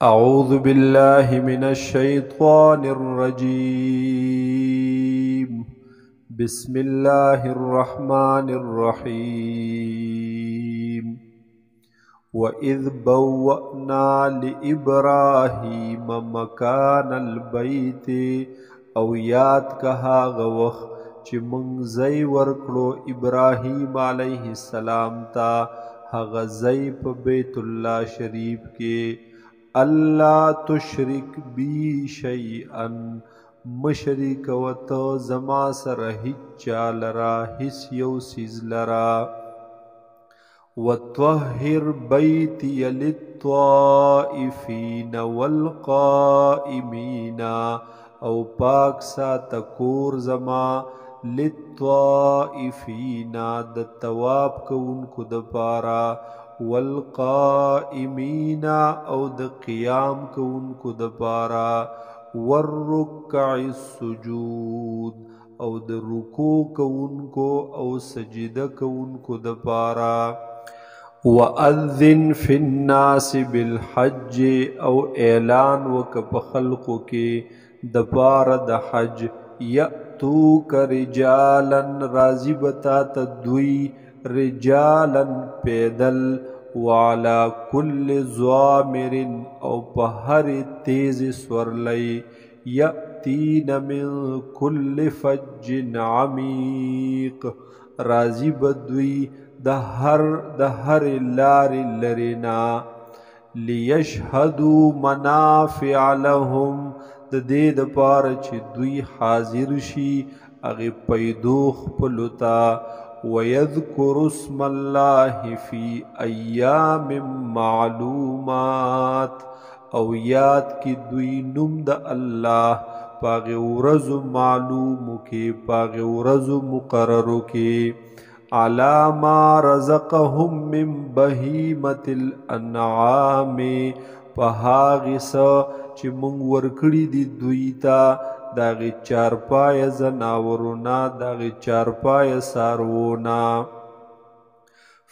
أعوذ بالله من الشيطان الرجيم. بسم الله الرحمن الرحيم. وإذ بوأنا لإبراهيم مكان البيت، او یاد که هاغه وخت چې موږ ځای ورکړو ابراهیم علیه السلام ته هغه ځای په بیت الله شریف کې. الله تشرک بی شیئا، مشرک وته زما سره هیڅ چا لرا، هیڅ یو څیز لرا. وطهر بیتی للطائفین والقائمین، او پاک ساته کور زما للطائفین د طواف کوونکو دپاره، والقائمین او د قیام کوونکو دپاره، والرکع السجود او د رکوع کوونکو او سجده کوونکو دپاره. وأذن فی الناس بالحج، او اعلان وکه په خلقو کې دپاره د حج. یأتوک رجالا، راضی بتا تدوی رجالا پیدل، وعلى كل ضامر او په هر تیز سورلی، یأتین من كل فج عمیق، راضی بدوی د هر لار لرینا. لیشهدوا منافع لهم، د دې دپاره چې دوی حاضر شي هغې پیدو خپلو ته. ویذکروا اسم الله فی ایام معلومات، او یاد کی دوی نوم د الله پاغې ورځو معلومو کې، پاغې ورځو مقررو کې. علی ما رزقهم من بهیمة الانعام، په هغې څه چې موږ ورکړي دي دوی ته د هغې چارپایه ځناورونه، د هغې چارپایه څاروونه.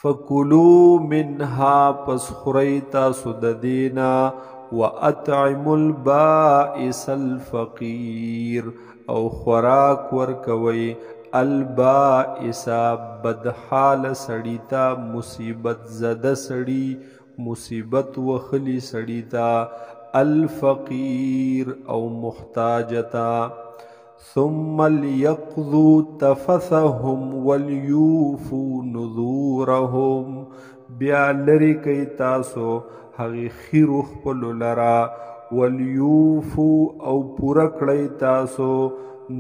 فکلوا منها، پس خورئ تاسو د دې نه. واطعموا البائس الفقیر، او خوراک ورکوئ البائس بدحال سړي ته، مصیبت زده سړي، مصیبت وخلی سړي ته، الفقیر او محتاجتا. ثم لیقضوا تفثهم ولیوفوا نذورهم، بیا لرې کئ تاسو هغې خیرو خپلو لرا. ولیوفوا او پوره کړئ تاسو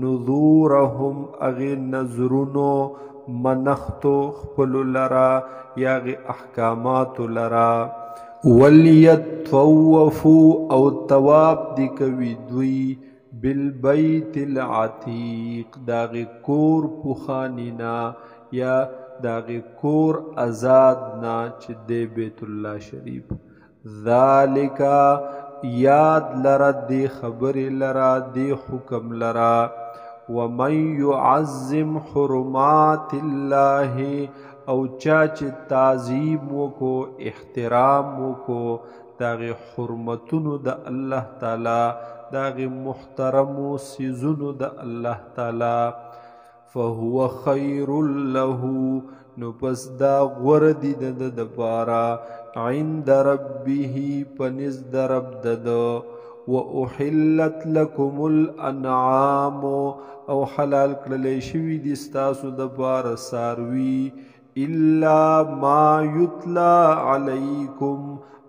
نذورهم هغې نذرونو، منختو خپلو لرا یا هغې احکاماتو لرا. ولیطوفوا او طواف دی کوي دوی بالبیت العتیق، داغی کور پخانینا یا داغی کور ازادنا چه دی بیت اللہ شریف. ذالکا یاد لرا دی خبر لرا دی حکم لرا. ومن یعظم حرمات اللہ، او چاچ تعظیم وکو احترام وکو داغی حرمتونو دا اللہ تعالی، داغی محترمو سیزونو دا اللہ تعالی. فهو خیر له، نو پس دا غوردی د دپارا، عند ربه پنز د رب دد. واحلت لکم الانعام، او حلال کړلی شوي دي ستاسو دپاره څاروي. الا ما یتلا علیکم،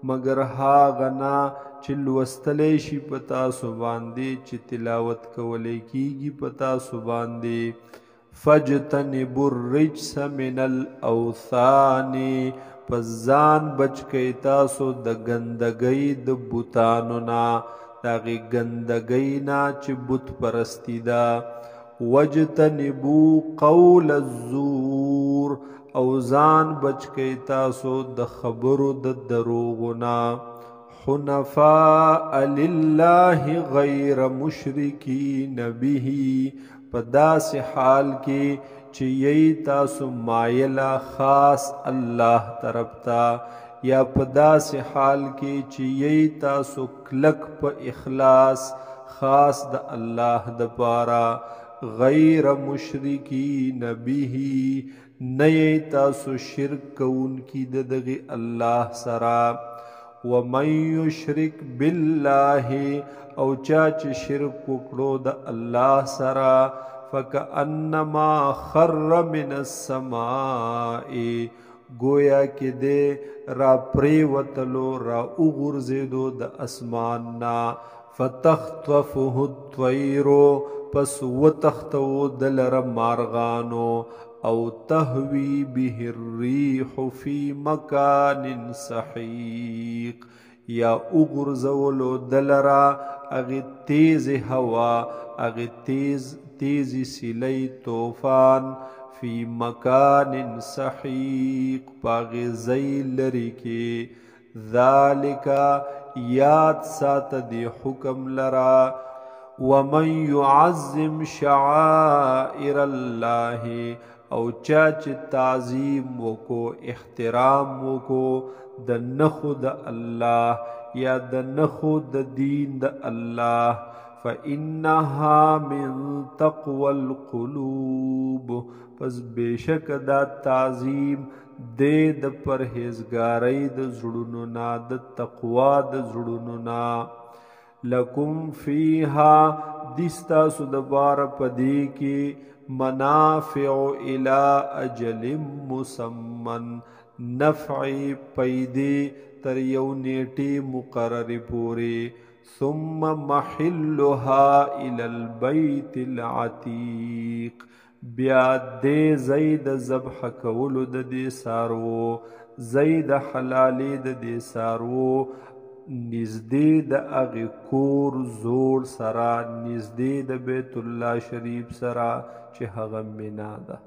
مگر هاغه نه چې لوستلی شي په تاسو باندې، چې تلاوت کولی کیږي په تاسو باندې. فاجتنبوا الرجس من الاوثان، پس ځان بچ کئ تاسو د ګندګۍ د بوتانو نه، د هغې ګندګۍ نه چې بت پرستي ده. واجتنبوا قول الزور، او ځان بچ کئ تاسو د خبرو د دروغو نه. حنفاء لله غیر مشرکین به، په داسې حال کې چې یی تاسو مایله خاص الله طرف ته. یا په داسې حال کې چې یی تاسو کلک په اخلاص خاص د الله دپاره غیر مشرکین به نه یی تاسو شرک کوونکي د دغه الله سره ومن یشرک بالله او چا چې شرک وکړو د الله سره فکأنما خر من السماء گویا کې دې را پریوتلو را وغورځېدو د اسمان نه فتخطفه الطیر پس وتختو دلر مارغانو او تهوی به الریح فی مکان سحیق یا وغورځولو دلرا اغه تیز هوا اغه تیزی سیلی طوفان فی مکان سحیق پاغی زی لری کی ذالک یاد سات دی حکم لرا ومن يعظم شعائر الله او چاچ تعظیم وکو احترام وکو د نخو د الله یا د نخو د دین د الله فإنها من تقوى القلوب پس بیشک دا تعظیم دے د پرهیزګاری د زړونو نا د تقوا د زړونو نا لکم فیها دستا سودبار پدی کی منافع الى اجل مسمن نفع پیدی تر یو نیټی مقرر پوری ثم محلها الى البيت العتیق بیا دې زید ذبح کولو د دې سارو زید حلالې د دې سارو نزدې د هغې کور زوړ سره نزدې د بیت الله شریف سره چې هغه مینا ده